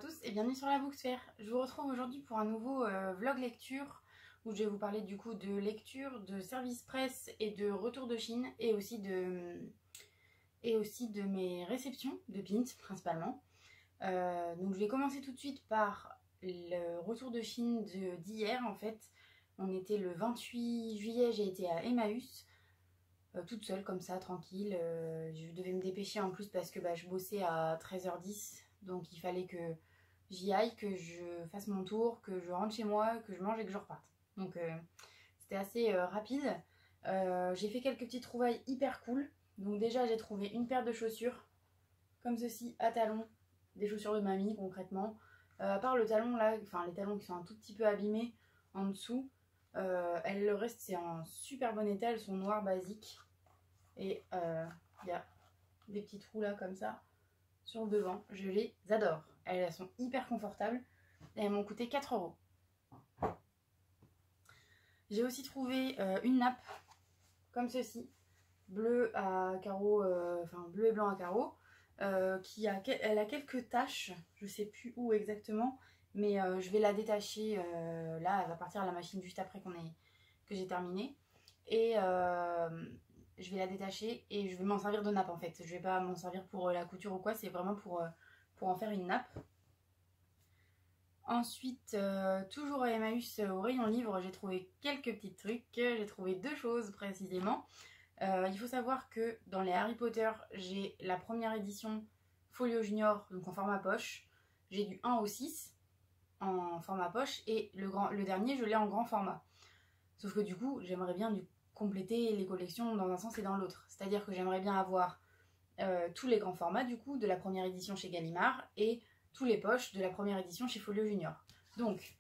tous et bienvenue sur la Booksphère. Je vous retrouve aujourd'hui pour un nouveau vlog lecture où je vais vous parler du coup de lecture, de service presse et de retour de Chine et aussi de mes réceptions de pins principalement. Donc je vais commencer tout de suite par le retour de Chine d'hier en fait. On était le 28 juillet, j'ai été à Emmaüs. Toute seule comme ça, tranquille. Je devais me dépêcher en plus parce que je bossais à 13h10. Donc il fallait que j'y aille, que je fasse mon tour, que je rentre chez moi, que je mange et que je reparte. Donc c'était assez rapide. J'ai fait quelques petites trouvailles hyper cool. Donc déjà j'ai trouvé une paire de chaussures comme ceci à talons. Des chaussures de mamie concrètement. À part le talon là, enfin les talons qui sont un tout petit peu abîmés en dessous. Le reste c'est en super bon état, elles sont noires basiques et il y a des petits trous là comme ça sur le devant, je les adore, elles sont hyper confortables et elles m'ont coûté 4 €. J'ai aussi trouvé une nappe comme ceci, bleu à carreaux, enfin bleu et blanc à carreaux, elle a quelques taches, je sais plus où exactement. Mais je vais la détacher, là elle va partir à la machine juste après que j'ai terminé. Et je vais la détacher et je vais m'en servir de nappe en fait. Je vais pas m'en servir pour la couture ou quoi, c'est vraiment pour en faire une nappe. Ensuite, toujours à Emmaüs, au rayon livre, j'ai trouvé quelques petits trucs. J'ai trouvé deux choses précisément. Il faut savoir que dans les Harry Potter, j'ai la première édition Folio Junior, donc en format poche. J'ai du 1 au 6 en format poche et le dernier je l'ai en grand format. Sauf que du coup j'aimerais bien compléter les collections dans un sens et dans l'autre. C'est-à-dire que j'aimerais bien avoir tous les grands formats du coup de la première édition chez Gallimard et tous les poches de la première édition chez Folio Junior. Donc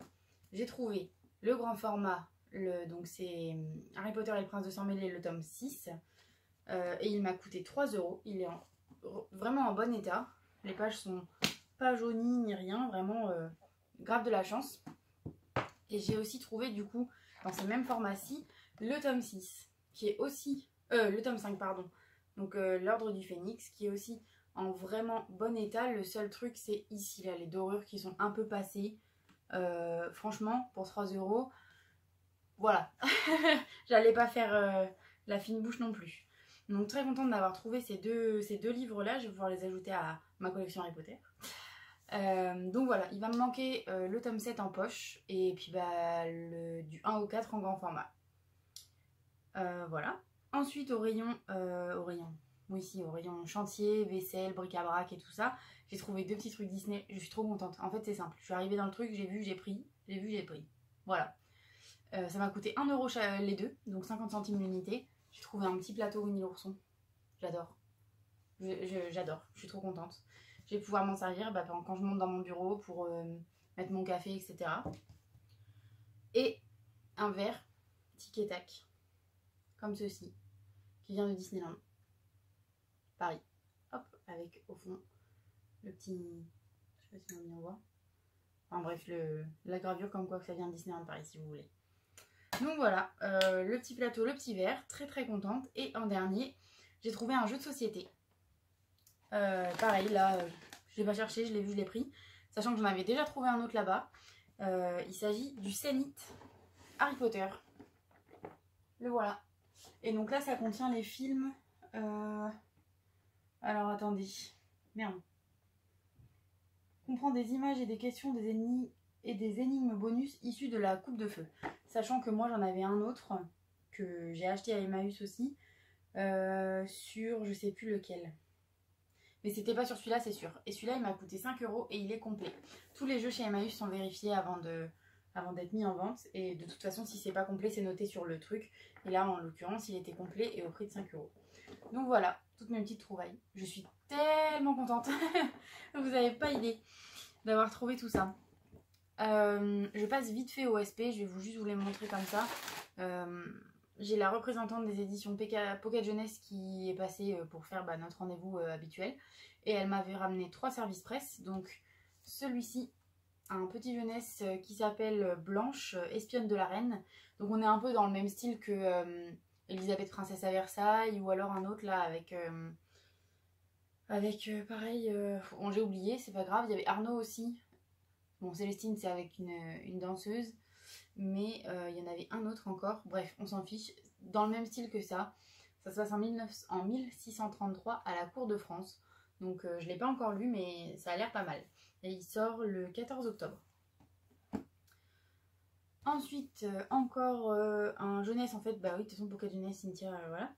j'ai trouvé le grand format, donc c'est Harry Potter et le Prince de Sang-Mêlé, le tome 6. Et il m'a coûté 3 €. Il est vraiment en bon état. Les pages sont pas jaunies ni rien, vraiment grave de la chance. Et j'ai aussi trouvé du coup dans ce même format-ci le tome 6 qui est aussi le tome 5 pardon, donc l'ordre du Phénix, qui est aussi en vraiment bon état. Le seul truc c'est ici là les dorures qui sont un peu passées. Franchement pour 3 €, voilà. J'allais pas faire la fine bouche non plus. Donc très contente d'avoir trouvé ces deux livres là. Je vais pouvoir les ajouter à ma collection Harry Potter. Donc voilà, il va me manquer le tome 7 en poche et puis du 1 au 4 en grand format. Voilà. Ensuite au rayon chantier, vaisselle, bric-à-brac et tout ça, j'ai trouvé deux petits trucs Disney. Je suis trop contente. En fait c'est simple, je suis arrivée dans le truc, j'ai vu, j'ai pris, j'ai vu, j'ai pris. Voilà. Ça m'a coûté 1 € les deux, donc 50 centimes l'unité. J'ai trouvé un petit plateau Winnie l'ourson. J'adore. J'adore, je suis trop contente. Je vais pouvoir m'en servir quand je monte dans mon bureau pour mettre mon café, etc. Et un verre tic et tac, comme ceci, qui vient de Disneyland Paris. Hop, avec au fond le petit... Je sais pas si on bien voit. Enfin bref, la gravure comme quoi que ça vient de Disneyland Paris si vous voulez. Donc voilà, le petit plateau, le petit verre, très très contente. Et en dernier, j'ai trouvé un jeu de société. Pareil, là, je l'ai pas cherché, je l'ai vu, je l'ai pris. Sachant que j'en avais déjà trouvé un autre là-bas. Il s'agit du Zenith Harry Potter. Le voilà. Et donc là, ça contient les films. Alors attendez. Merde. Comprend des images et des questions des énigmes bonus issues de la Coupe de Feu. Sachant que moi, j'en avais un autre que j'ai acheté à Emmaüs aussi. Sur je sais plus lequel. Mais c'était pas sur celui-là, c'est sûr. Et celui-là, il m'a coûté 5 € et il est complet. Tous les jeux chez Emmaüs sont vérifiés avant d'être mis en vente. Et de toute façon, si c'est pas complet, c'est noté sur le truc. Et là, en l'occurrence, il était complet et au prix de 5 €. Donc voilà, toutes mes petites trouvailles. Je suis tellement contente. Vous n'avez pas idée d'avoir trouvé tout ça. Je passe vite fait au SP. Je vais juste vous les montrer comme ça. J'ai la représentante des éditions Pocket Jeunesse qui est passée pour faire notre rendez-vous habituel. Et elle m'avait ramené 3 services presse. Donc celui-ci, un petit jeunesse qui s'appelle Blanche, espionne de la reine. Donc on est un peu dans le même style que Elisabeth Princesse à Versailles. Ou alors un autre là avec pareil, j'ai oublié, c'est pas grave. Il y avait Arnaud aussi. Bon, Célestine, c'est avec une danseuse, mais il y en avait un autre encore. Bref, on s'en fiche. Dans le même style que ça. Ça se passe en 1633 à la cour de France. Donc je ne l'ai pas encore lu, mais ça a l'air pas mal. Et il sort le 14 octobre. Ensuite, encore un jeunesse en fait. Bah oui, de toute façon, Pocket Jeunesse, Cynthia, voilà.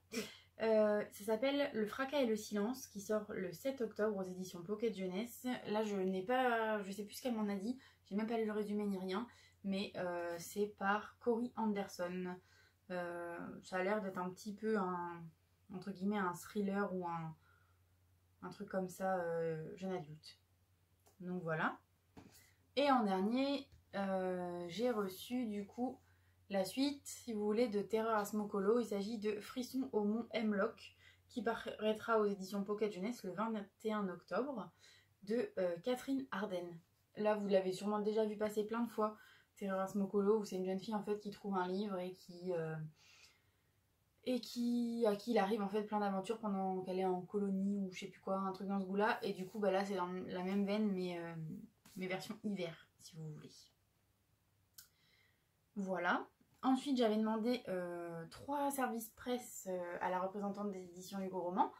Ça s'appelle Le Fracas et le Silence, qui sort le 7 octobre aux éditions Pocket Jeunesse. Là, je sais plus ce qu'elle m'en a dit. J'ai même pas lu le résumé ni rien. Mais c'est par Cory Anderson. Ça a l'air d'être un petit peu entre guillemets un thriller ou un truc comme ça, jeune adulte. Donc voilà. Et en dernier, j'ai reçu du coup la suite, si vous voulez, de Terreur à Smokolo. Il s'agit de Frisson au Mont Hemlock, qui paraîtra aux éditions Pocket Jeunesse le 21 octobre, de Catherine Arden. Là, vous l'avez sûrement déjà vu passer plein de fois. Terreur à Smokolo, où c'est une jeune fille en fait qui trouve un livre et à qui il arrive en fait plein d'aventures pendant qu'elle est en colonie ou je sais plus quoi, un truc dans ce goût-là. Et du coup, bah là, c'est dans la même veine, mais version hiver, si vous voulez. Voilà. Ensuite, j'avais demandé 3 services presse à la représentante des éditions Hugo Roman.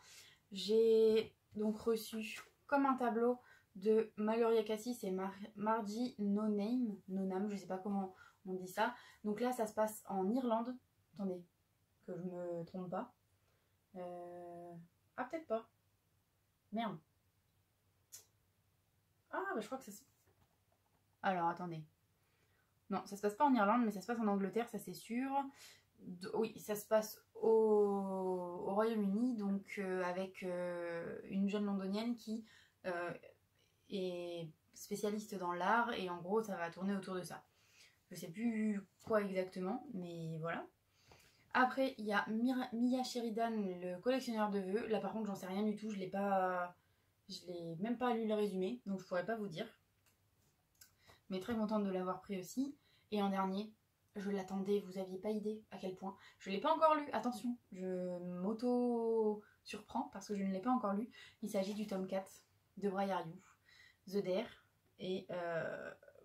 J'ai donc reçu comme un tableau de Maluria Cassis et Margie No Name, je sais pas comment on dit ça. Donc là, ça se passe en Irlande. Attendez, que je me trompe pas. Ah, peut-être pas. Merde. Ah, bah je crois que ça se... Alors, attendez. Non, ça se passe pas en Irlande, mais ça se passe en Angleterre, ça c'est sûr. Oui, ça se passe au Royaume-Uni, donc avec une jeune londonienne qui est spécialiste dans l'art, et en gros, ça va tourner autour de ça. Je sais plus quoi exactement, mais voilà. Après, il y a Mia Sheridan, le collectionneur de vœux. Là, par contre, j'en sais rien du tout. Je l'ai même pas lu le résumé, donc je pourrais pas vous dire. Mais très contente de l'avoir pris aussi. Et en dernier, je l'attendais, vous aviez pas idée à quel point. Je l'ai pas encore lu, attention, je m'auto-surprends parce que je ne l'ai pas encore lu. Il s'agit du tome 4 de Briar Youth, The Dare. Et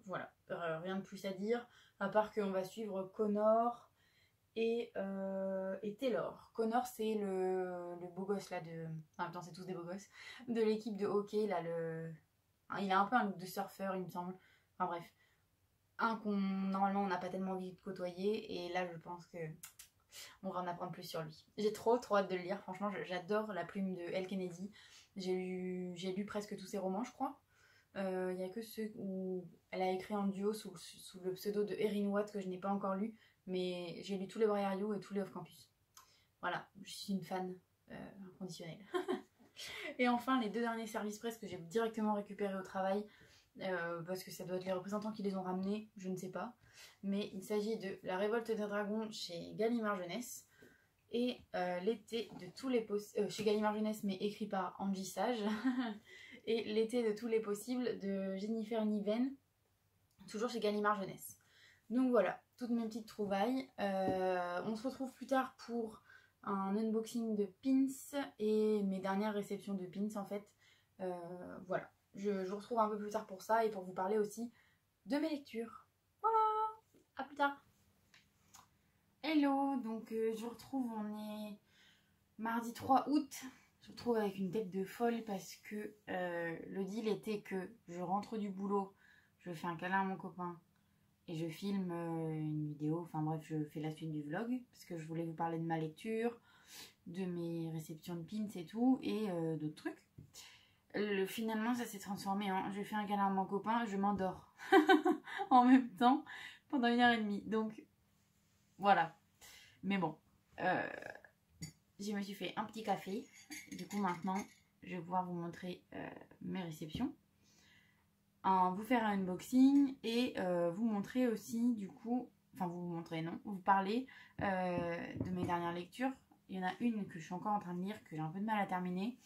voilà, rien de plus à dire, à part qu'on va suivre Connor et Taylor. Connor, c'est le beau gosse là de... En même temps, c'est tous des beaux gosses. De l'équipe de hockey, là, il a un peu un look de surfeur, il me semble. Enfin bref. Normalement, on n'a pas tellement envie de côtoyer. Et là, je pense que on va en apprendre plus sur lui. J'ai trop hâte de le lire. Franchement, j'adore la plume de Elle Kennedy. J'ai lu presque tous ses romans, je crois. Il n'y a que ceux où elle a écrit en duo sous le pseudo de Erin Watt que je n'ai pas encore lu. Mais j'ai lu tous les Briar Youth et tous les Off Campus. Voilà, je suis une fan inconditionnelle. Et enfin, les 2 derniers services presse que j'ai directement récupérés au travail. Parce que ça doit être les représentants qui les ont ramenés, je ne sais pas. Mais il s'agit de La Révolte des Dragons chez Gallimard Jeunesse. Et L'été de tous les possibles... chez Gallimard Jeunesse, mais écrit par Angie Sage. Et L'été de tous les possibles de Jennifer Niven, toujours chez Gallimard Jeunesse. Donc voilà, toutes mes petites trouvailles. On se retrouve plus tard pour un unboxing de pins et mes dernières réceptions de pins en fait. Voilà. Je vous retrouve un peu plus tard pour ça et pour vous parler aussi de mes lectures. Voilà, à plus tard. Hello, donc je vous retrouve, on est mardi 3 août. Je vous retrouve avec une tête de folle parce que le deal était que je rentre du boulot, je fais un câlin à mon copain et je filme une vidéo. Enfin bref, je fais la suite du vlog parce que je voulais vous parler de ma lecture, de mes réceptions de pins et tout et d'autres trucs. Finalement, ça s'est transformé en je fais un câlin à mon copain, je m'endors en même temps pendant 1h30. Donc, voilà. Mais bon, je me suis fait un petit café. Du coup, maintenant, je vais pouvoir vous montrer mes réceptions. Vous faire un unboxing et vous montrer aussi, du coup, enfin, vous montrer, non, vous parler de mes dernières lectures. Il y en a une que je suis encore en train de lire, que j'ai un peu de mal à terminer,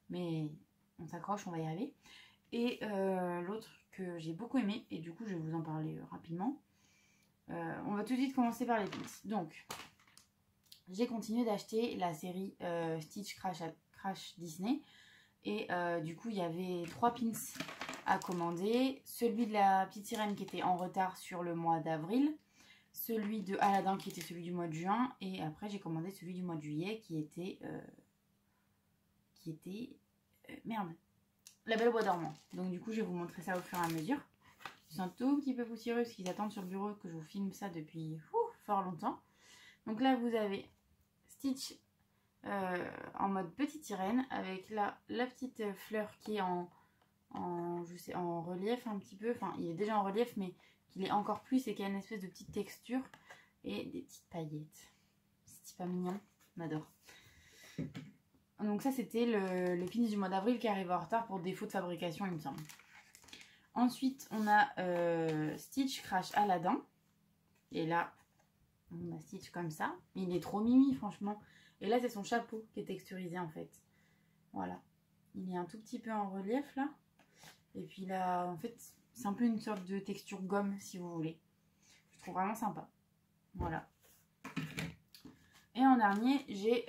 mais on s'accroche, on va y arriver. Et l'autre que j'ai beaucoup aimé, et du coup je vais vous en parler rapidement. On va tout de suite commencer par les pins. Donc, j'ai continué d'acheter la série Stitch Crash Disney. Et du coup, il y avait 3 pins à commander. Celui de la petite sirène qui était en retard sur le mois d'avril. Celui de Aladdin qui était celui du mois de juin. Et après, j'ai commandé celui du mois de juillet qui était... merde. La Belle au Bois dormant. Donc du coup, je vais vous montrer ça au fur et à mesure. Ils sont un tout petit peu poussiéreux parce qu'ils attendent sur le bureau que je vous filme ça depuis fort longtemps. Donc là, vous avez Stitch en mode petite sirène avec la petite fleur qui est en relief un petit peu. Enfin, il est déjà en relief, mais qu'il est encore plus et qu'il y a une espèce de petite texture et des petites paillettes. C'est pas mignon, on adore. Donc ça, c'était le pins du mois d'avril qui arrive en retard pour défaut de fabrication, il me semble. Ensuite, on a Stitch Crash Aladdin. Et là, on a Stitch comme ça. Il est trop mimi, franchement. Et là, c'est son chapeau qui est texturisé, en fait. Voilà. Il est un tout petit peu en relief, là. Et puis là, en fait, c'est un peu une sorte de texture gomme, si vous voulez. Je trouve vraiment sympa. Voilà. Et en dernier, j'ai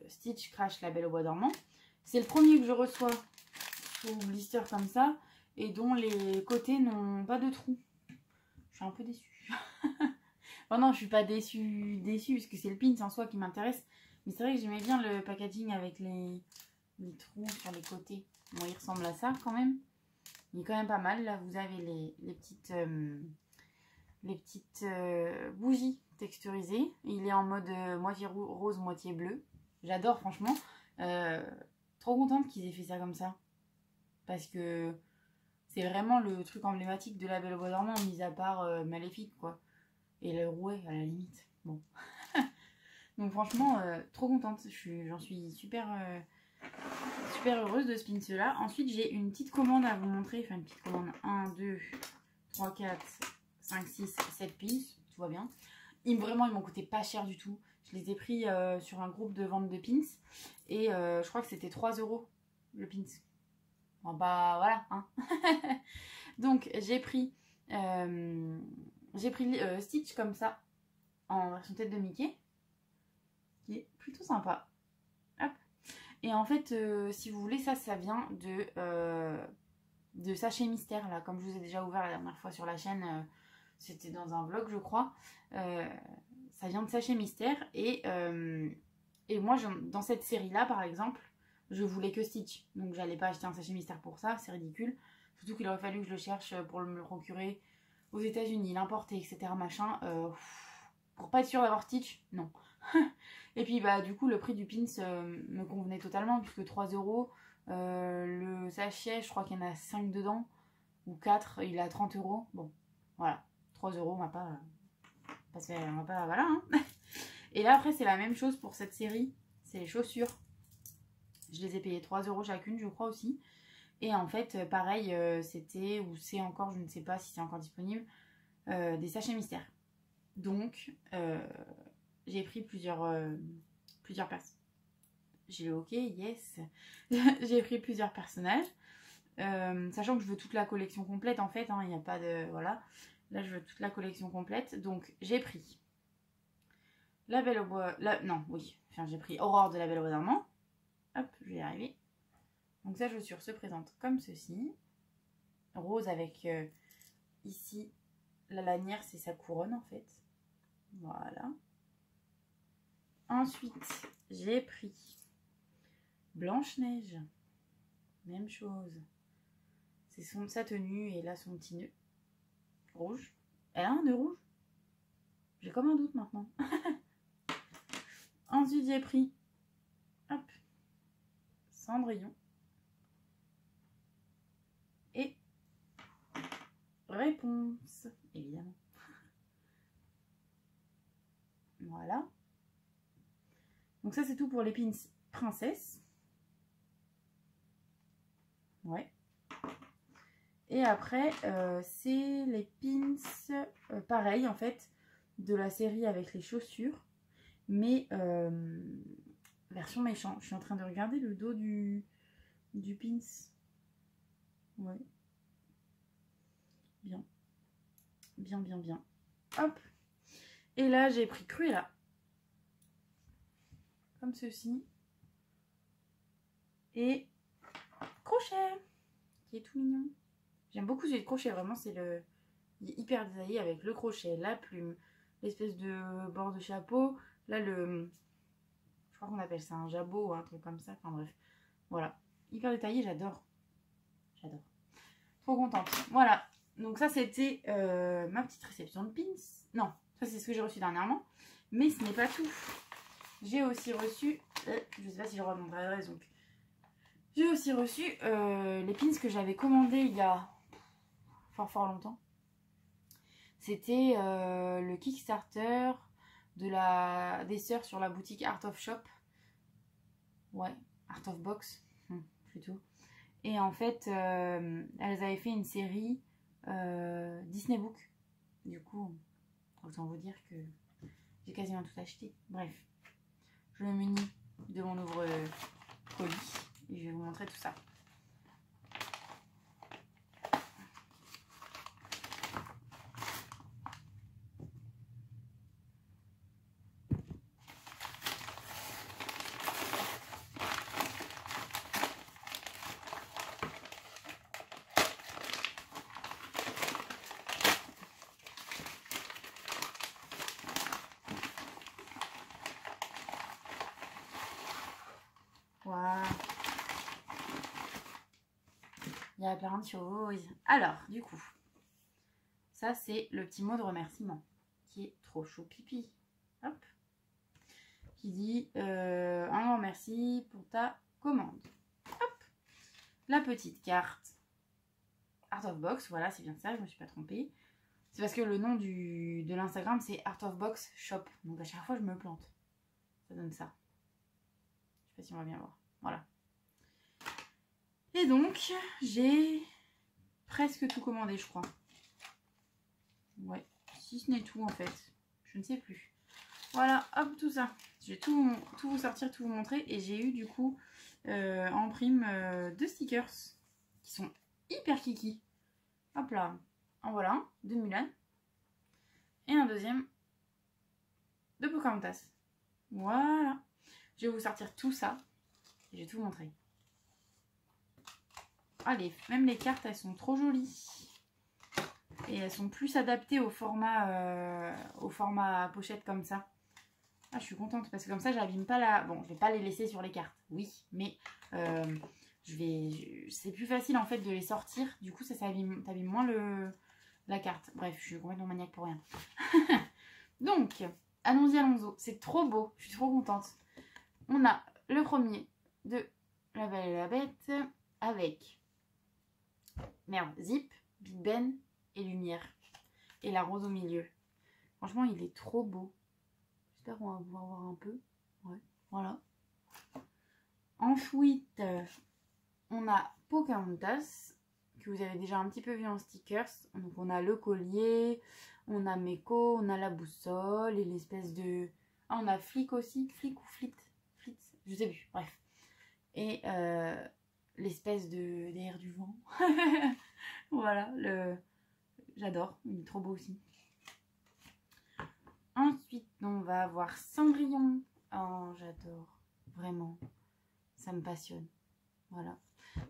Stitch Crash La Belle au Bois dormant. C'est le premier que je reçois sous blister comme ça. Et dont les côtés n'ont pas de trous. Je suis un peu déçue. Bon non, je suis pas déçue parce que c'est le pins en soi qui m'intéresse. Mais c'est vrai que j'aimais bien le packaging avec les trous sur les côtés. Bon, il ressemble à ça quand même. Il est quand même pas mal. Là, vous avez les petites bougies texturisées. Il est en mode moitié rose, moitié bleu. J'adore franchement. Trop contente qu'ils aient fait ça comme ça. Parce que... c'est vraiment le truc emblématique de La Belle au Bois dormant, mis à part Maléfique, quoi. Et le rouet, à la limite. Bon. Donc franchement, trop contente. J'en suis super heureuse de ce pinceau-là. Ensuite, j'ai une petite commande à vous montrer. Enfin, une petite commande. 1, 2, 3, 4, 5, 6, 7 pins. Tout va bien. Vraiment, ils m'ont coûté pas cher du tout. Je les ai pris sur un groupe de vente de pins. Et je crois que c'était 3 € le pins. Bon, bah voilà, hein. Donc j'ai pris Stitch comme ça en version tête de Mickey, qui est plutôt sympa. Hop. Et en fait, si vous voulez, ça vient de Sachet Mystère, là, comme je vous ai déjà ouvert la dernière fois sur la chaîne, c'était dans un vlog, je crois. Ça vient de Sachet Mystère et moi, dans cette série-là, par exemple, je voulais que Stitch, donc j'allais pas acheter un sachet mystère pour ça, c'est ridicule. Surtout qu'il aurait fallu que je le cherche pour me le procurer aux États-Unis, l'importer, etc. Machin. Pour pas être sûr d'avoir Stitch, non. Et puis bah du coup le prix du pins me convenait totalement puisque 3 €. Le sachet, je crois qu'il y en a 5 dedans ou 4, il est à 30 €. Bon, voilà, 3 €, on va pas voilà. Hein. Et là après c'est la même chose pour cette série, c'est les chaussures. Je les ai payées 3 € chacune, je crois aussi. Et en fait, pareil, c'était, ou c'est encore, je ne sais pas si c'est encore disponible, des sachets mystères. Donc, j'ai pris plusieurs personnes. J'ai ok, yes. J'ai pris plusieurs personnages. Sachant que je veux toute la collection complète, en fait. Il n'y a pas de... Voilà. Là, je veux toute la collection complète. Donc, j'ai pris La Belle au Bois... Non, oui. Enfin, j'ai pris Aurore de La Belle au Bois dormant. Hop, je vais y arriver. Donc sa chaussure se présente comme ceci. Rose avec ici la lanière, c'est sa couronne en fait. Voilà. Ensuite, j'ai pris Blanche-Neige. Même chose. C'est sa tenue et là son petit nœud. Rouge. Elle a un nœud rouge? J'ai comme un doute maintenant. Ensuite, j'ai pris hop, Cendrillon. Et Réponse, évidemment. Voilà. Donc ça, c'est tout pour les pins princesse. Ouais. Et après, c'est les pins, pareil en fait, de la série avec les chaussures. Mais version méchant. Je suis en train de regarder le dos du pins. Ouais. Bien. Bien, bien, bien. Hop. Et là, j'ai pris Cruella. Comme ceci. Et crochet. qui est tout mignon. J'aime beaucoup celui de crochet, vraiment, c'est le... Il est hyper détaillé avec le crochet, la plume, l'espèce de bord de chapeau. Là, le... Je crois qu'on appelle ça un jabot ou un truc comme ça. Enfin bref, voilà. Hyper détaillé, j'adore. J'adore. Trop contente. Voilà. Donc ça, c'était ma petite réception de pins. Non, ça c'est ce que j'ai reçu dernièrement. Mais ce n'est pas tout. J'ai aussi reçu... je ne sais pas si je vois mon adresse, donc... J'ai aussi reçu les pins que j'avais commandés il y a fort longtemps. C'était le Kickstarter des sœurs sur la boutique Art of Shop. Ouais, Art of Box, plutôt. Et en fait, elles avaient fait une série Disney Book. Du coup, autant vous dire que j'ai quasiment tout acheté. Bref, je me munis de mon ouvre-colis et je vais vous montrer tout ça. Voilà. Il y a plein de choses. Alors, du coup, ça c'est le petit mot de remerciement qui est trop chou pipi. Hop. Qui dit un grand merci pour ta commande. Hop. La petite carte Art of Box. Voilà, c'est bien ça, je me suis pas trompée. C'est parce que le nom de l'Instagram c'est Art of Box Shop. Donc à chaque fois je me plante. Ça donne ça. Je sais pas si on va bien voir. Voilà. Et donc, j'ai presque tout commandé, je crois. Ouais, si ce n'est tout en fait. Je ne sais plus. Voilà, hop, tout ça. Je vais tout vous sortir, tout vous montrer. Et j'ai eu du coup en prime 2 stickers qui sont hyper kiki. Hop là. En voilà un de Mulan. Et un deuxième de Pocahontas. Voilà. Je vais vous sortir tout ça. Et je vais tout vous montrer. Allez, même les cartes, elles sont trop jolies. Et elles sont plus adaptées au format pochette comme ça. Ah, je suis contente parce que comme ça, j'abîme pas la... Bon, je vais pas les laisser sur les cartes, oui. Mais c'est plus facile en fait de les sortir. Du coup, ça t'abîme moins la carte. Bref, je suis complètement maniaque pour rien. Donc, allons-y. C'est trop beau. Je suis trop contente. On a le premier de La Belle et la Bête avec... Merde, Zip, Big Ben et Lumière. Et la rose au milieu. Franchement, il est trop beau. J'espère qu'on va pouvoir voir un peu. Ouais, voilà. Ensuite, on a Pocahontas, que vous avez déjà un petit peu vu en stickers. Donc, on a le collier, on a Meko, on a la boussole et l'espèce de... Ah, on a Flic aussi. Flic ou Flit? Flit, je sais plus. Bref. Et l'espèce d'air du vent. Voilà, j'adore, il est trop beau aussi. Ensuite, on va avoir Cendrillon. Oh, j'adore, vraiment, ça me passionne. Voilà.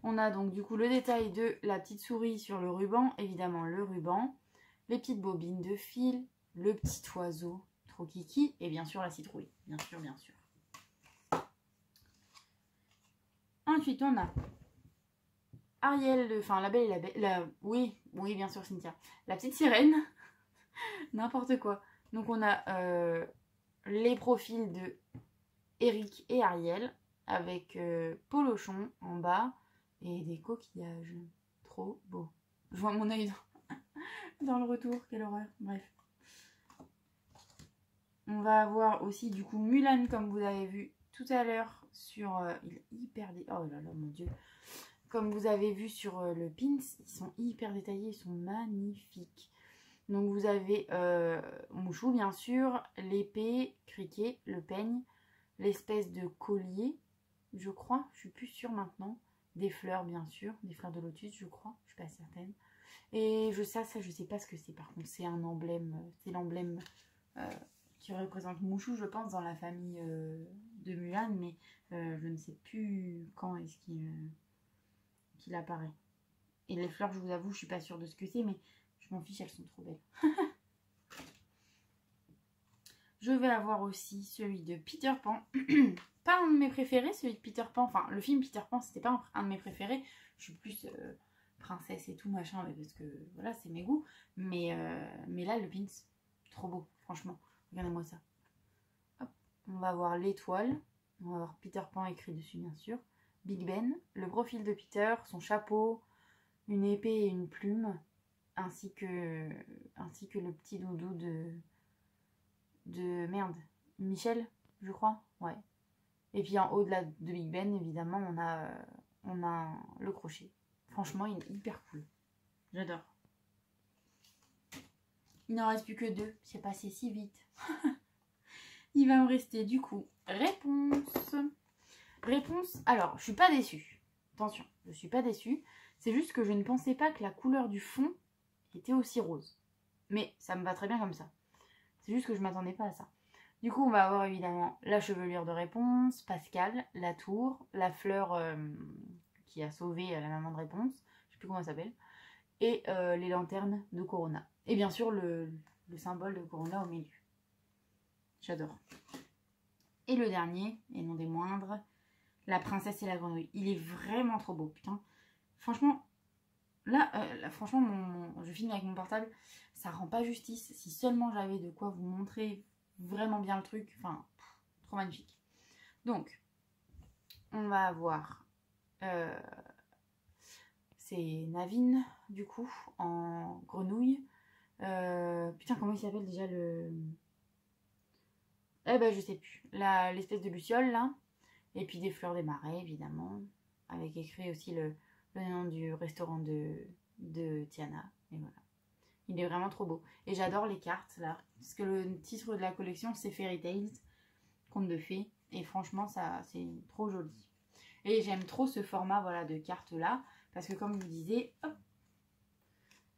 On a donc du coup le détail de la petite souris sur le ruban, évidemment le ruban, les petites bobines de fil, le petit oiseau, trop kiki, et bien sûr la citrouille, bien sûr, bien sûr. Ensuite, on a Ariel, enfin la Belle et la Bête, oui, bien sûr Cynthia, la petite sirène, n'importe quoi. Donc on a les profils de Eric et Ariel avec Polochon en bas et des coquillages, trop beau. Je vois mon œil dans le retour, quelle horreur, bref. On va avoir aussi du coup Mulan comme vous avez vu tout à l'heure sur... il est hyper... Oh là là, mon dieu. Comme vous avez vu sur le pins, ils sont hyper détaillés, ils sont magnifiques. Donc vous avez Mouchou bien sûr, l'épée, criquet, le peigne, l'espèce de collier, je crois, je suis plus sûre maintenant. Des fleurs bien sûr, des fleurs de lotus je crois, je suis pas certaine. Et ça je sais pas ce que c'est par contre, c'est un emblème, c'est l'emblème qui représente Mouchou je pense dans la famille de Mulan, mais je ne sais plus quand est-ce qu'il apparaît. Et les fleurs, je vous avoue, je suis pas sûre de ce que c'est, mais je m'en fiche, elles sont trop belles. Je vais avoir aussi celui de Peter Pan. Pas un de mes préférés, celui de Peter Pan. Enfin, le film Peter Pan, c'était pas un de mes préférés. Je suis plus princesse et tout, machin, parce que voilà, c'est mes goûts. Mais là, le pins, trop beau, franchement. Regardez-moi ça. Hop. On va avoir l'étoile. On va avoir Peter Pan écrit dessus, bien sûr. Big Ben, le profil de Peter, son chapeau, une épée et une plume, ainsi que le petit doudou de merde, Michel, je crois, ouais. Et puis en haut de Big Ben, évidemment, on a le crochet. Franchement, il est hyper cool. J'adore. Il n'en reste plus que 2, c'est passé si vite. Il va me rester du coup réponse. Réponse, alors, je suis pas déçue. Attention, je suis pas déçue. C'est juste que je ne pensais pas que la couleur du fond était aussi rose. Mais ça me va très bien comme ça. C'est juste que je m'attendais pas à ça. Du coup, on va avoir évidemment la chevelure de réponse, Pascal, la tour, la fleur qui a sauvé la maman de réponse, je sais plus comment elle s'appelle, et les lanternes de Corona. Et bien sûr, le symbole de Corona au milieu. J'adore. Et le dernier, et non des moindres, la princesse et la grenouille. Il est vraiment trop beau, putain. Franchement, là franchement, je filme avec mon portable, ça rend pas justice. Si seulement j'avais de quoi vous montrer vraiment bien le truc, enfin, trop magnifique. Donc, on va avoir, c'est Naveen, du coup, en grenouille. Putain, comment il s'appelle déjà le... Eh ben, je sais plus. L'espèce de luciole, là. Et puis des fleurs des marais, évidemment. Avec écrit aussi le nom du restaurant de Tiana. Et voilà. Il est vraiment trop beau. Et j'adore les cartes, là. Parce que le titre de la collection, c'est Fairy Tales, conte de fées. Et franchement, ça, c'est trop joli. Et j'aime trop ce format, voilà, de cartes là. Parce que comme je vous disais, hop,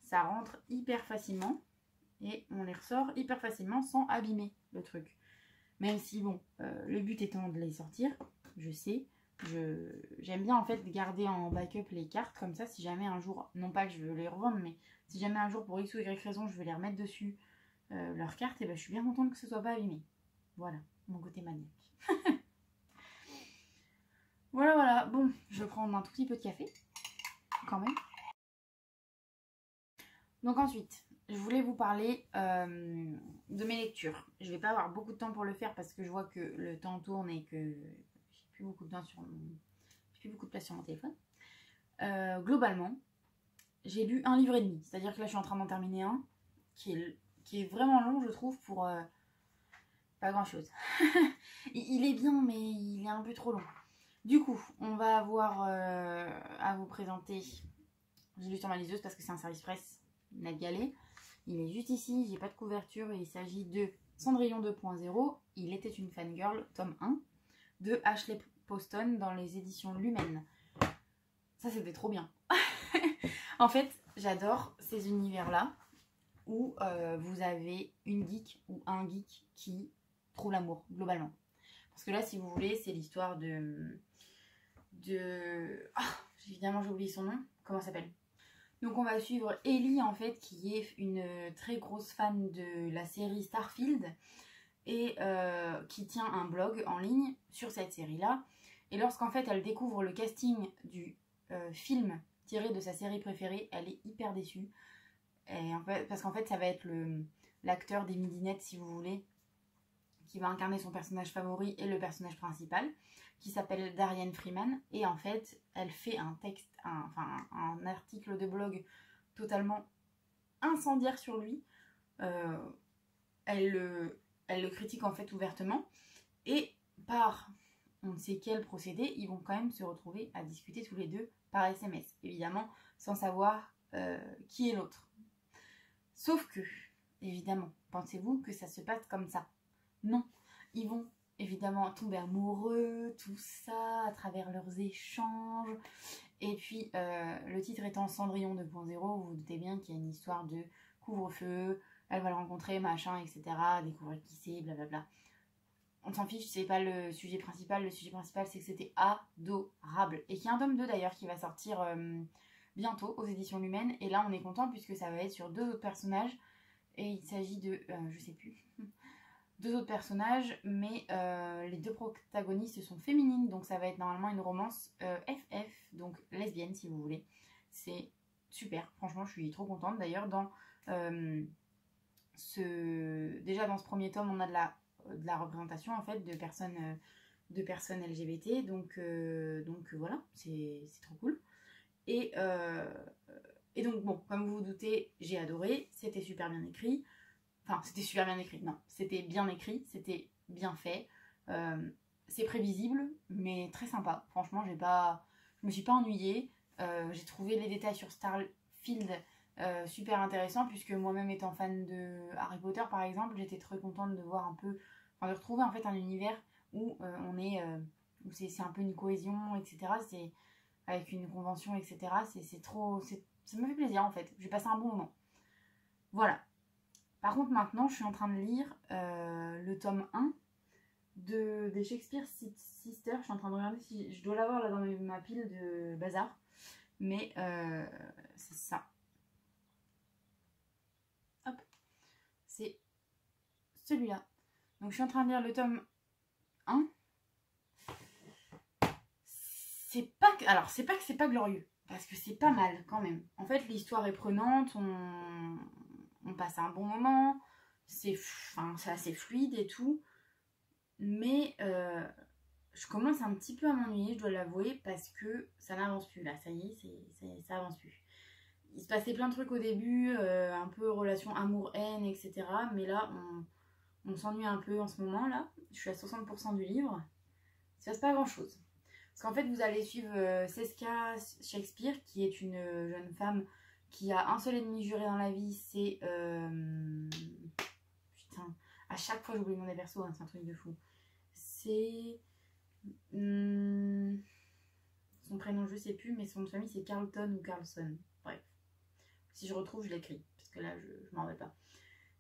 ça rentre hyper facilement. Et on les ressort hyper facilement sans abîmer le truc. Même si, bon, le but étant de les sortir, je sais, j'aime bien en fait garder en backup les cartes comme ça, si jamais un jour, non pas que je veux les revendre, mais si jamais un jour pour X ou Y raison je veux les remettre dessus leurs cartes, et ben je suis bien contente que ce soit pas abîmé. Voilà, mon côté maniaque. Voilà, bon, je vais prendre un tout petit peu de café, quand même. Donc ensuite, je voulais vous parler de mes lectures. Je vais pas avoir beaucoup de temps pour le faire parce que je vois que le temps tourne et que j'ai plus beaucoup de temps j'ai plus beaucoup de place sur mon téléphone. Globalement, j'ai lu un livre et demi. C'est-à-dire que là, je suis en train d'en terminer un qui est vraiment long, je trouve, pour pas grand-chose. Il est bien, mais il est un peu trop long. Du coup, on va avoir à vous présenter... J'ai lu sur ma liseuse parce que c'est un service presse. Ned Gallet. Il est juste ici, j'ai pas de couverture et il s'agit de Cendrillon 2.0, Il était une fangirl, tome 1, de Ashley Poston dans les éditions Lumen. Ça, c'était trop bien. En fait, j'adore ces univers-là où vous avez une geek ou un geek qui trouve l'amour, globalement. Parce que là, si vous voulez, c'est l'histoire de... Ah, évidemment, j'ai oublié son nom. Comment ça s'appelle ? Donc on va suivre Ellie en fait qui est une très grosse fan de la série Starfield et qui tient un blog en ligne sur cette série là. Et lorsqu'en fait elle découvre le casting du film tiré de sa série préférée, elle est hyper déçue. Et en fait, parce qu'en fait ça va être l'acteur des Midinettes si vous voulez, qui va incarner son personnage favori et le personnage principal, qui s'appelle Darian Freeman. Et en fait, elle fait un texte, un article de blog totalement incendiaire sur lui. Elle le critique en fait ouvertement. Et par on ne sait quel procédé, ils vont quand même se retrouver à discuter tous les deux par SMS. Évidemment, sans savoir qui est l'autre. Sauf que, évidemment, pensez-vous que ça se passe comme ça ? Non, ils vont évidemment tomber amoureux, tout ça, à travers leurs échanges. Et puis, le titre étant Cendrillon 2.0, vous vous doutez bien qu'il y a une histoire de couvre-feu, elle va le rencontrer, machin, etc., découvrir qui c'est, blablabla. On s'en fiche, c'est pas le sujet principal. Le sujet principal, c'est que c'était adorable. Et qu'il y a un tome 2 d'ailleurs qui va sortir bientôt aux éditions Lumen. Et là, on est content puisque ça va être sur 2 autres personnages. Et il s'agit de, je sais plus, 2 autres personnages, mais les 2 protagonistes sont féminines. Donc ça va être normalement une romance FF, donc lesbienne si vous voulez. C'est super, franchement, je suis trop contente. D'ailleurs, déjà dans ce premier tome, on a de la représentation en fait de personnes LGBT. Donc voilà, c'est trop cool. Et donc bon, comme vous vous doutez, j'ai adoré, c'était super bien écrit. Enfin, c'était super bien écrit, non, c'était bien écrit, c'était bien fait. C'est prévisible, mais très sympa. Franchement, je me suis pas ennuyée. J'ai trouvé les détails sur Starfield super intéressants, puisque moi-même étant fan de Harry Potter par exemple, j'étais très contente de voir un peu, enfin de retrouver en fait un univers où où c'est un peu une cohésion, etc. C'est avec une convention, etc. C'est trop, ça me fait plaisir en fait. J'ai passé un bon moment. Voilà. Par contre, maintenant, je suis en train de lire le tome 1 des Shakespeare Sisters. Je suis en train de regarder si je dois l'avoir là dans ma pile de bazar. Mais c'est ça. Hop. C'est celui-là. Donc, je suis en train de lire le tome 1. Alors, c'est pas que c'est pas glorieux. Parce que c'est pas mal quand même. En fait, l'histoire est prenante. On passe un bon moment. C'est assez fluide et tout. Mais je commence un petit peu à m'ennuyer, je dois l'avouer, parce que ça n'avance plus. Là, ça y est, ça avance plus. Il se passait plein de trucs au début, un peu relation amour-haine, etc. Mais là, on s'ennuie un peu en ce moment, là. Je suis à 60% du livre. Il se passe pas grand-chose. Parce qu'en fait, vous allez suivre Seska Shakespeare, qui est une jeune femme qui a un seul ennemi juré dans la vie, c'est... Putain, à chaque fois j'oublie le nom des persos, hein, c'est un truc de fou. C'est... son prénom je sais plus, mais son nom de famille c'est Carlton ou Carlson. Bref. Si je retrouve, je l'écris, parce que là je m'en rappelle pas.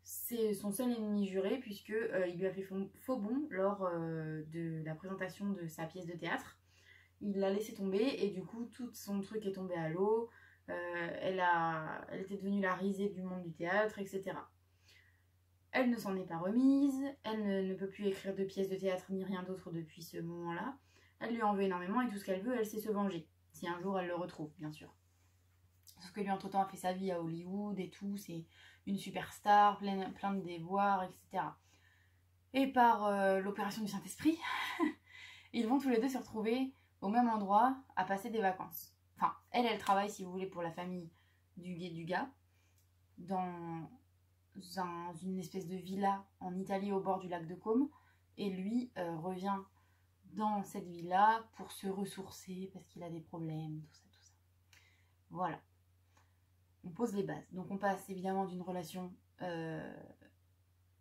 C'est son seul ennemi juré, puisque il lui a fait faux bond lors de la présentation de sa pièce de théâtre. Il l'a laissé tomber et du coup tout son truc est tombé à l'eau. Elle était devenue la risée du monde du théâtre, etc. Elle ne s'en est pas remise, elle ne peut plus écrire de pièces de théâtre ni rien d'autre depuis ce moment-là. Elle lui en veut énormément et tout ce qu'elle veut, elle sait se venger. Si un jour elle le retrouve, bien sûr. Sauf que lui, entre-temps, a fait sa vie à Hollywood et tout, c'est une superstar, plein de déboires, etc. Et par l'opération du Saint-Esprit, ils vont tous les deux se retrouver au même endroit à passer des vacances. Enfin, elle travaille, si vous voulez, pour la famille du gars, dans une espèce de villa en Italie au bord du lac de Côme. Et lui revient dans cette villa pour se ressourcer parce qu'il a des problèmes, tout ça, tout ça. Voilà. On pose les bases. Donc on passe évidemment d'une relation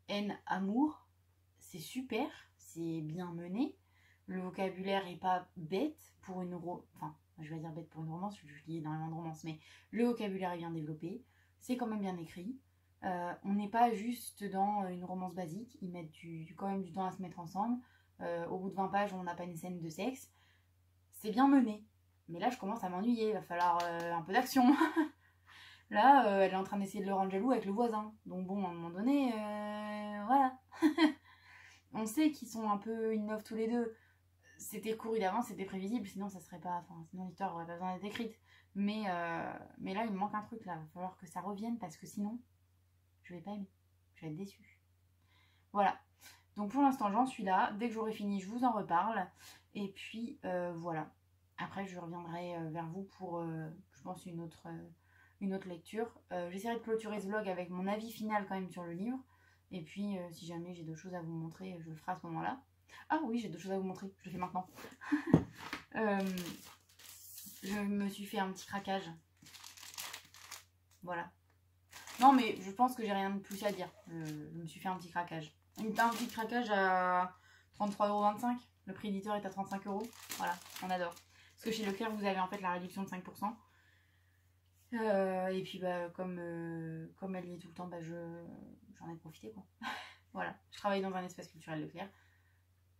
haine-amour. C'est super, c'est bien mené. Le vocabulaire est pas bête pour une enfin, je vais dire bête pour une romance, je lis énormément de romances, mais le vocabulaire est bien développé. C'est quand même bien écrit. On n'est pas juste dans une romance basique, ils mettent quand même du temps à se mettre ensemble. Au bout de 20 pages, on n'a pas une scène de sexe. C'est bien mené. Mais là, je commence à m'ennuyer, il va falloir un peu d'action. Là, elle est en train d'essayer de le rendre jaloux avec le voisin. Donc bon, à un moment donné, voilà. On sait qu'ils sont un peu in love tous les deux. C'était couru d'avance, c'était prévisible, sinon ça serait pas... Enfin, sinon l'histoire aurait pas besoin d'être écrite. Mais là, il me manque un truc, là. Il va falloir que ça revienne, parce que sinon, je vais pas aimer. Je vais être déçue. Voilà. Donc pour l'instant, j'en suis là. Dès que j'aurai fini, je vous en reparle. Et puis, voilà. Après, je reviendrai vers vous pour, je pense, une autre lecture. J'essaierai de clôturer ce vlog avec mon avis final quand même sur le livre. Et puis, si jamais j'ai d'autres choses à vous montrer, je le ferai à ce moment-là. Ah oui, j'ai d'autres choses à vous montrer. Je le fais maintenant. Je me suis fait un petit craquage. Voilà. Non, mais je pense que j'ai rien de plus à dire. Je me suis fait un petit craquage. Un petit craquage à 33,25 €. Le prix éditeur est à 35 €. Voilà, on adore. Parce que chez Leclerc, vous avez en fait la réduction de 5%. Et puis, bah, comme elle y est tout le temps, bah, j'en ai profité, quoi. Voilà, je travaille dans un espace culturel Leclerc.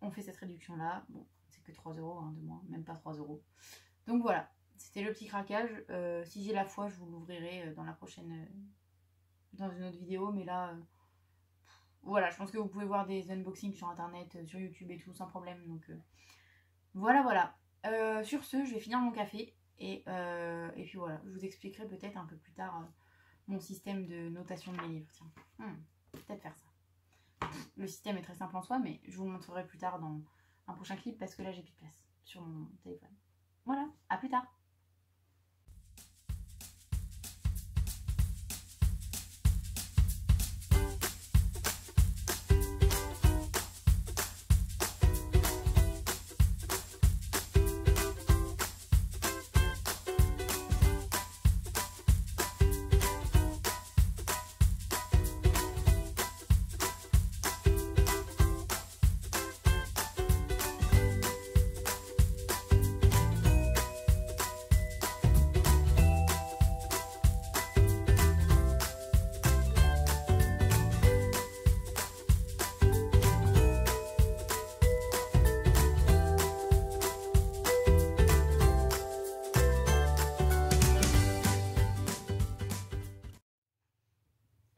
On fait cette réduction-là. Bon, c'est que 3 € hein, de moins, même pas 3 €. Donc voilà, c'était le petit craquage. Si j'ai la foi, je vous l'ouvrirai dans la prochaine... dans une autre vidéo, mais là... voilà, je pense que vous pouvez voir des unboxings sur internet, sur YouTube et tout, sans problème. Donc voilà, voilà. Sur ce, je vais finir mon café. Et puis voilà, je vous expliquerai peut-être un peu plus tard mon système de notation de mes livres. Tiens, peut-être faire ça. Le système est très simple en soi, mais je vous le montrerai plus tard dans un prochain clip parce que là j'ai plus de place sur mon téléphone. Voilà, à plus tard.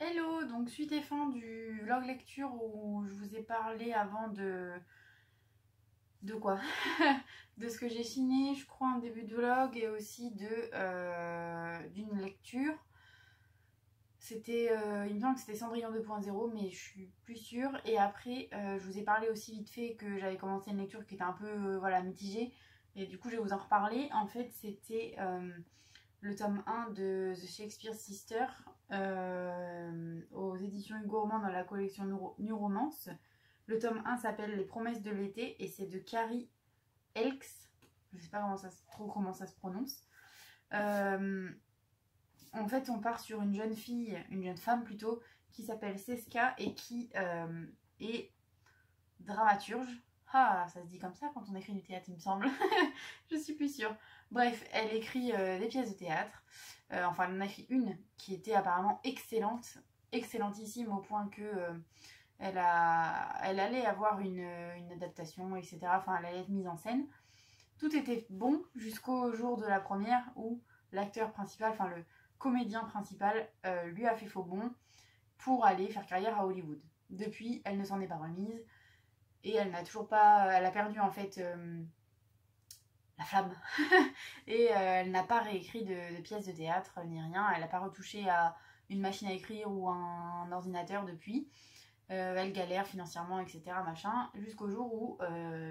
Hello, donc suite et fin du vlog lecture où je vous ai parlé avant de quoi de ce que j'ai chiné, je crois, en début de vlog, et aussi d'une lecture. C'était, il me semble que c'était Cendrillon 2.0, mais je suis plus sûre. Et après, je vous ai parlé aussi vite fait que j'avais commencé une lecture qui était un peu voilà, mitigée. Et du coup, je vais vous en reparler. En fait, c'était le tome 1 de The Shakespeare Sister aux éditions Hugo Roman dans la collection New Romance. Le tome 1 s'appelle Les Promesses de l'été et c'est de Carrie Elks. Je ne sais pas trop comment ça se prononce. En fait, on part sur une jeune femme plutôt, qui s'appelle Seska et qui est dramaturge. Ah, ça se dit comme ça quand on écrit du théâtre, il me semble. Je suis plus sûre. Bref, elle écrit des pièces de théâtre. Enfin, elle en a écrit une qui était apparemment excellente, excellentissime, au point que elle allait avoir une adaptation, etc. Enfin, elle allait être mise en scène. Tout était bon jusqu'au jour de la première où l'acteur principal, enfin le comédien principal, lui a fait faux bond pour aller faire carrière à Hollywood. Depuis, elle ne s'en est pas remise. Et elle n'a toujours pas... Elle a perdu en fait la flamme. Et elle n'a pas réécrit de pièces de théâtre ni rien. Elle n'a pas retouché à une machine à écrire ou un ordinateur depuis. Elle galère financièrement, etc. machin. Jusqu'au jour où,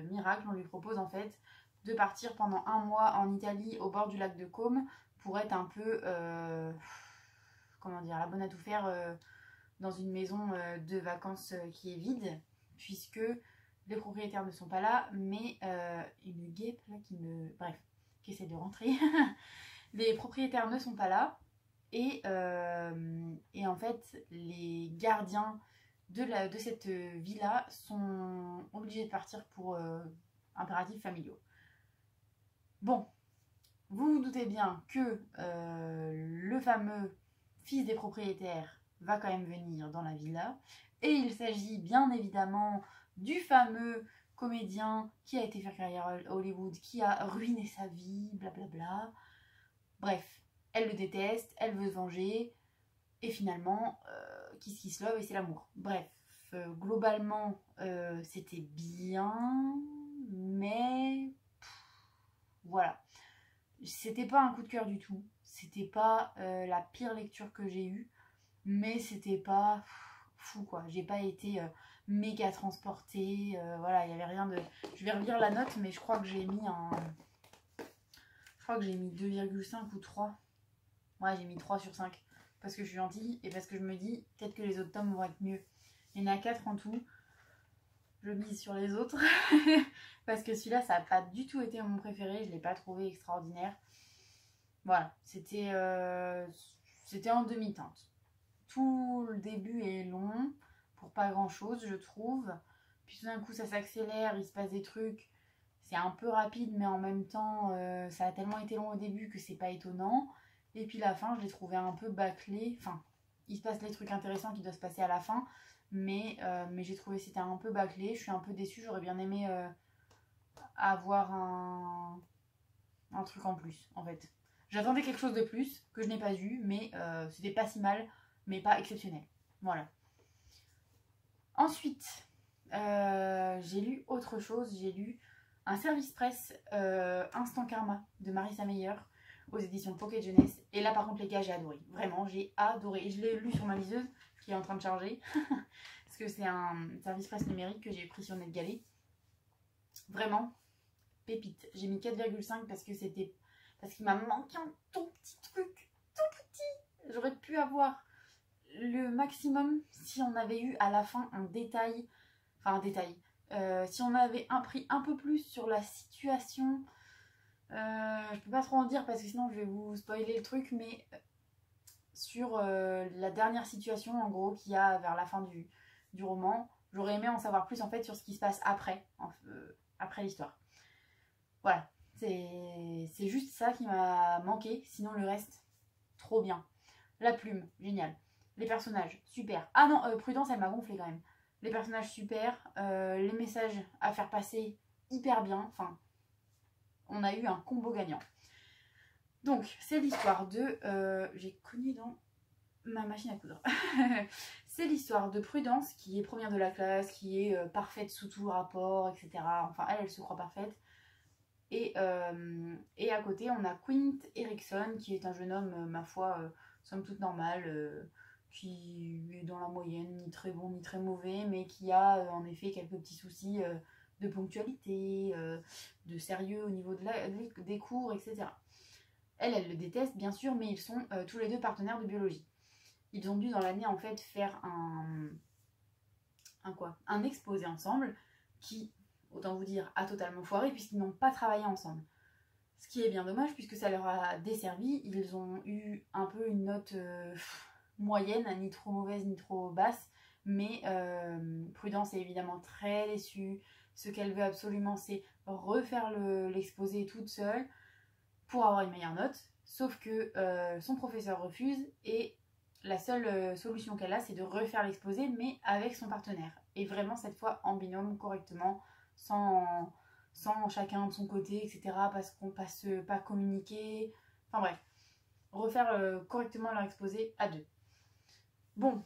miracle, on lui propose en fait de partir pendant 1 mois en Italie au bord du lac de Côme pour être un peu... comment dire, la bonne à tout faire dans une maison de vacances qui est vide, puisque les propriétaires ne sont pas là, mais une guêpe là qui essaie de rentrer. Les propriétaires ne sont pas là, et en fait les gardiens de cette villa sont obligés de partir pour impératifs familiaux. Bon, vous vous doutez bien que le fameux fils des propriétaires va quand même venir dans la villa, et il s'agit bien évidemment du fameux comédien qui a été faire carrière à Hollywood, qui a ruiné sa vie, blablabla. Bref, elle le déteste, elle veut se venger, et finalement, kiss kiss love, et c'est l'amour. Bref, globalement, c'était bien, mais voilà. C'était pas un coup de cœur du tout, c'était pas la pire lecture que j'ai eue, mais c'était pas fou quoi. J'ai pas été méga transportée, voilà, il y avait rien de... Je vais relire la note, mais je crois que j'ai mis je crois que j'ai mis 2,5 ou 3. Ouais, j'ai mis 3 sur 5 parce que je suis gentille et parce que je me dis peut-être que les autres tomes vont être mieux. Il y en a 4 en tout. Je mise sur les autres parce que celui-là ça n'a pas du tout été mon préféré, je l'ai pas trouvé extraordinaire. Voilà, c'était en demi-teinte. Tout le début est long pour pas grand chose je trouve, puis tout d'un coup ça s'accélère, il se passe des trucs, c'est un peu rapide mais en même temps ça a tellement été long au début que c'est pas étonnant, et puis la fin je l'ai trouvé un peu bâclée. Enfin, il se passe les trucs intéressants qui doivent se passer à la fin, mais j'ai trouvé que c'était un peu bâclé. Je suis un peu déçue, j'aurais bien aimé avoir un truc en plus en fait. J'attendais quelque chose de plus que je n'ai pas eu, mais c'était pas si mal, mais pas exceptionnel. Voilà. Ensuite, j'ai lu autre chose. J'ai lu un service presse Instant Karma de Marissa Meyer aux éditions Pocket Jeunesse. Et là, par contre, les gars, j'ai adoré. Vraiment, j'ai adoré. Et je l'ai lu sur ma liseuse qui est en train de charger. Parce que c'est un service presse numérique que j'ai pris sur NetGalley. Vraiment, pépite. J'ai mis 4,5 parce que c'était... Parce qu'il m'a manqué un tout petit truc. Tout petit. J'aurais pu avoir le maximum si on avait eu à la fin un détail. Enfin, un détail. Si on avait pris un peu plus sur la situation... je peux pas trop en dire parce que sinon je vais vous spoiler le truc, mais sur la dernière situation en gros qu'il y a vers la fin du roman, j'aurais aimé en savoir plus en fait sur ce qui se passe après, après l'histoire. Voilà, c'est juste ça qui m'a manqué, sinon le reste, trop bien. La plume, génial. Les personnages, super. Ah non, Prudence, elle m'a gonflé quand même. Les personnages, super. Les messages à faire passer, hyper bien. Enfin, on a eu un combo gagnant. Donc, c'est l'histoire de... j'ai cogné dans ma machine à coudre. C'est l'histoire de Prudence, qui est première de la classe, qui est parfaite sous tout rapport, etc. Enfin, elle se croit parfaite. Et à côté, on a Quint Erickson, qui est un jeune homme, ma foi, somme toute normal, qui est dans la moyenne, ni très bon ni très mauvais, mais qui a en effet quelques petits soucis de ponctualité, de sérieux au niveau des cours, etc. Elle le déteste bien sûr, mais ils sont tous les deux partenaires de biologie. Ils ont dû dans l'année en fait faire un exposé ensemble qui, autant vous dire, a totalement foiré puisqu'ils n'ont pas travaillé ensemble. Ce qui est bien dommage puisque ça leur a desservi. Ils ont eu un peu une note moyenne, ni trop mauvaise ni trop basse, mais Prudence est évidemment très déçue. Ce qu'elle veut absolument, c'est refaire l'exposé toute seule pour avoir une meilleure note, sauf que son professeur refuse et la seule solution qu'elle a, c'est de refaire l'exposé, mais avec son partenaire. Et vraiment, cette fois, en binôme, correctement, sans chacun de son côté, etc. Parce qu'on passe pas communiquer. Enfin bref, refaire correctement leur exposé à deux. Bon,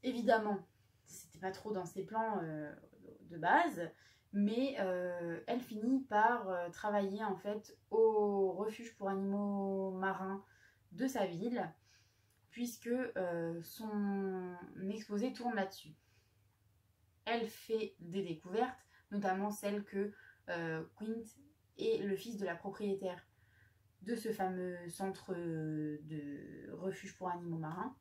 évidemment, c'était pas trop dans ses plans de base, mais elle finit par travailler en fait au refuge pour animaux marins de sa ville, puisque son exposé tourne là-dessus. Elle fait des découvertes, notamment celle que Quint est le fils de la propriétaire de ce fameux centre de refuge pour animaux marins.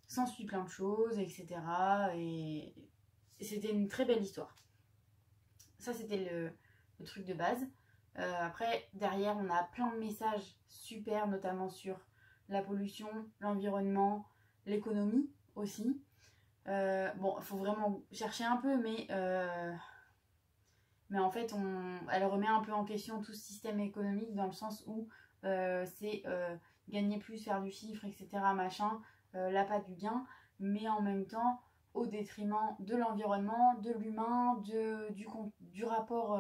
S'ensuit plein de choses, etc. Et c'était une très belle histoire. Ça, c'était le truc de base. Après, derrière, on a plein de messages super, notamment sur la pollution, l'environnement, l'économie aussi. Bon, il faut vraiment chercher un peu, mais en fait, elle remet un peu en question tout ce système économique dans le sens où c'est gagner plus, faire du chiffre, etc. Machin, l'appât du gain, mais en même temps au détriment de l'environnement, de l'humain, du rapport,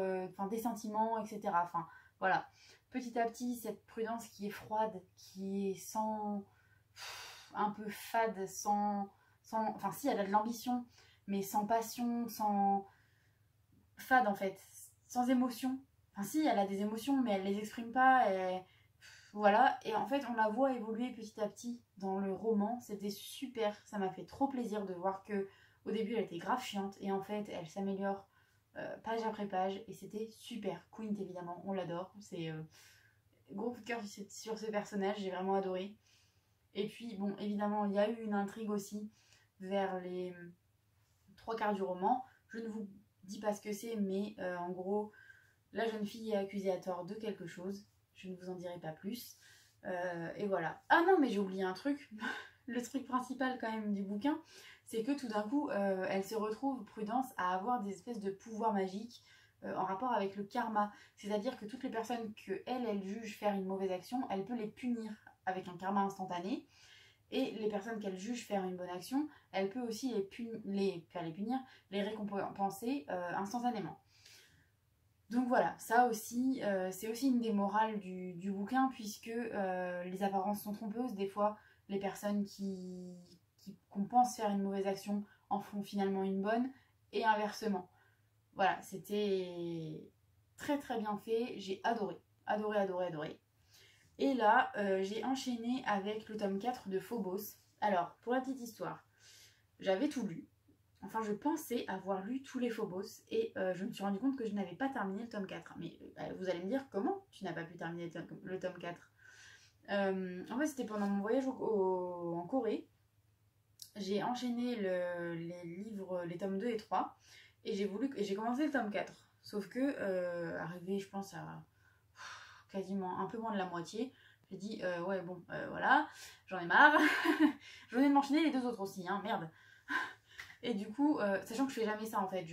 des sentiments, etc. Enfin, voilà. Petit à petit, cette Prudence qui est froide, qui est un peu fade, enfin si, elle a de l'ambition, mais sans passion, sans... fade en fait, sans émotion. Enfin si, elle a des émotions, mais elle les exprime pas, voilà, et en fait on la voit évoluer petit à petit dans le roman. C'était super, ça m'a fait trop plaisir de voir que au début elle était grave chiante et en fait elle s'améliore page après page et c'était super. Quint évidemment, on l'adore, c'est gros coup de cœur sur ce personnage, j'ai vraiment adoré. Et puis bon, évidemment il y a eu une intrigue aussi vers les 3/4 du roman. Je ne vous dis pas ce que c'est, mais en gros la jeune fille est accusée à tort de quelque chose. Je ne vous en dirai pas plus. Et voilà. Ah non, mais j'ai oublié un truc. Le truc principal quand même du bouquin, c'est que tout d'un coup, elle se retrouve, Prudence, à avoir des espèces de pouvoirs magiques en rapport avec le karma. C'est-à-dire que toutes les personnes que elle juge faire une mauvaise action, elle peut les punir avec un karma instantané. Et les personnes qu'elle juge faire une bonne action, elle peut aussi les récompenser instantanément. Donc voilà, ça aussi, c'est aussi une des morales du bouquin, puisque les apparences sont trompeuses. Des fois, les personnes qu'on pense faire une mauvaise action en font finalement une bonne, et inversement. Voilà, c'était très très bien fait, j'ai adoré, adoré, adoré, adoré. Et là, j'ai enchaîné avec le tome 4 de Phobos. Alors, pour la petite histoire, j'avais tout lu. Enfin, je pensais avoir lu tous les Phobos et je me suis rendu compte que je n'avais pas terminé le tome 4. Mais vous allez me dire, comment tu n'as pas pu terminer le tome 4? En fait, c'était pendant mon voyage en Corée. J'ai enchaîné les livres, les tomes 2 et 3 et j'ai commencé le tome 4. Sauf que, arrivé, je pense, à quasiment un peu moins de la moitié, j'ai dit, ouais, bon, voilà, j'en ai marre. Je venais de m'enchaîner les 2 autres aussi, hein, merde. Et du coup, sachant que je fais jamais ça en fait,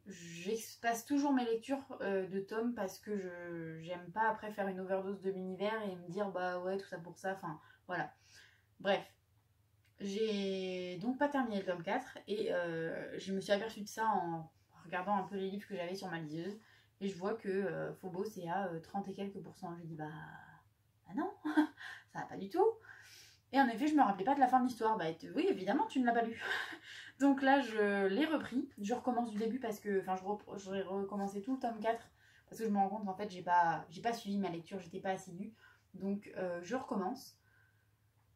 j'espace toujours mes lectures de tomes parce que j'aime pas après faire une overdose de l'univers et me dire bah ouais, tout ça pour ça, enfin voilà. Bref, j'ai donc pas terminé le tome 4 et je me suis aperçue de ça en regardant un peu les livres que j'avais sur ma liseuse et je vois que Phobos est à 30 et quelques pourcents. Je dis bah non, ça va pas du tout. Et en effet, je me rappelais pas de la fin de l'histoire. Bah oui, évidemment, tu ne l'as pas lu. Donc là, je l'ai repris. Je recommence du début parce que... Enfin, j'aurais recommencé tout le tome 4 parce que je me rends compte qu'en fait, j'ai pas suivi ma lecture, j'étais pas assidue. Donc, je recommence.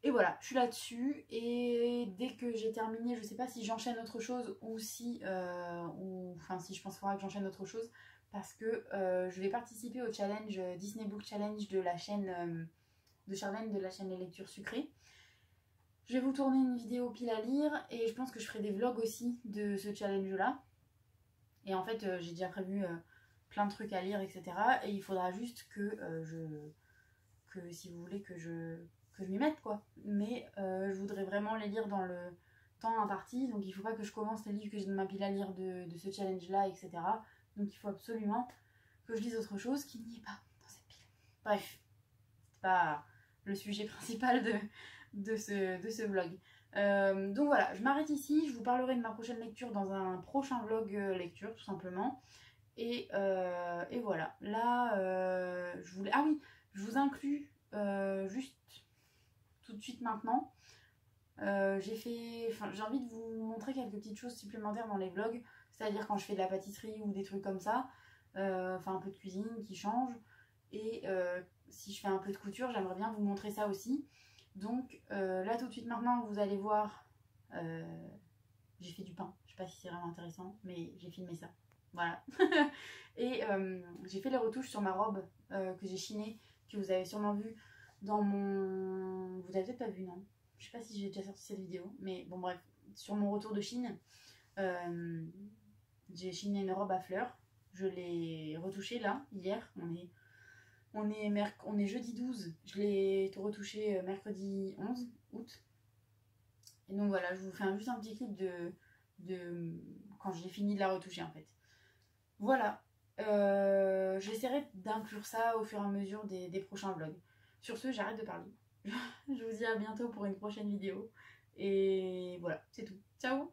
Et voilà, je suis là-dessus. Et dès que j'ai terminé, je sais pas si j'enchaîne autre chose ou si... Enfin, si je pense qu'il faudra que j'enchaîne autre chose. Parce que je vais participer au challenge Disney Book Challenge de la chaîne... de Charlène de la chaîne Les Lectures Sucrées. Je vais vous tourner une vidéo pile à lire et je pense que je ferai des vlogs aussi de ce challenge-là. Et en fait, j'ai déjà prévu plein de trucs à lire, etc. Et il faudra juste que si vous voulez, que je m'y mette, quoi. Mais je voudrais vraiment les lire dans le temps imparti. Donc il ne faut pas que je commence les livres que j'ai dans ma pile à lire de ce challenge-là, etc. Donc il faut absolument que je lise autre chose qui n'y est pas dans cette pile. Bref, c'est pas le sujet principal de ce vlog. Donc voilà, je m'arrête ici, je vous parlerai de ma prochaine lecture dans un prochain vlog lecture tout simplement. Et voilà, là je voulais... Ah oui, je vous inclus juste tout de suite maintenant. J'ai envie de vous montrer quelques petites choses supplémentaires dans les vlogs, c'est-à-dire quand je fais de la pâtisserie ou des trucs comme ça, enfin un peu de cuisine qui change. Et si je fais un peu de couture, j'aimerais bien vous montrer ça aussi. Donc là tout de suite maintenant, vous allez voir, j'ai fait du pain. Je sais pas si c'est vraiment intéressant, mais j'ai filmé ça. Voilà. Et j'ai fait les retouches sur ma robe que j'ai chinée, que vous avez sûrement vu dans mon... Vous avez peut-être pas vu, non? Je sais pas si j'ai déjà sorti cette vidéo, mais bon bref, sur mon retour de Chine, j'ai chiné une robe à fleurs. Je l'ai retouchée là, hier. On est jeudi 12, je l'ai retouché mercredi 11 août. Et donc voilà, je vous fais juste un petit clip de quand j'ai fini de la retoucher en fait. Voilà, j'essaierai d'inclure ça au fur et à mesure des prochains vlogs. Sur ce, j'arrête de parler. Je vous dis à bientôt pour une prochaine vidéo. Et voilà, c'est tout. Ciao!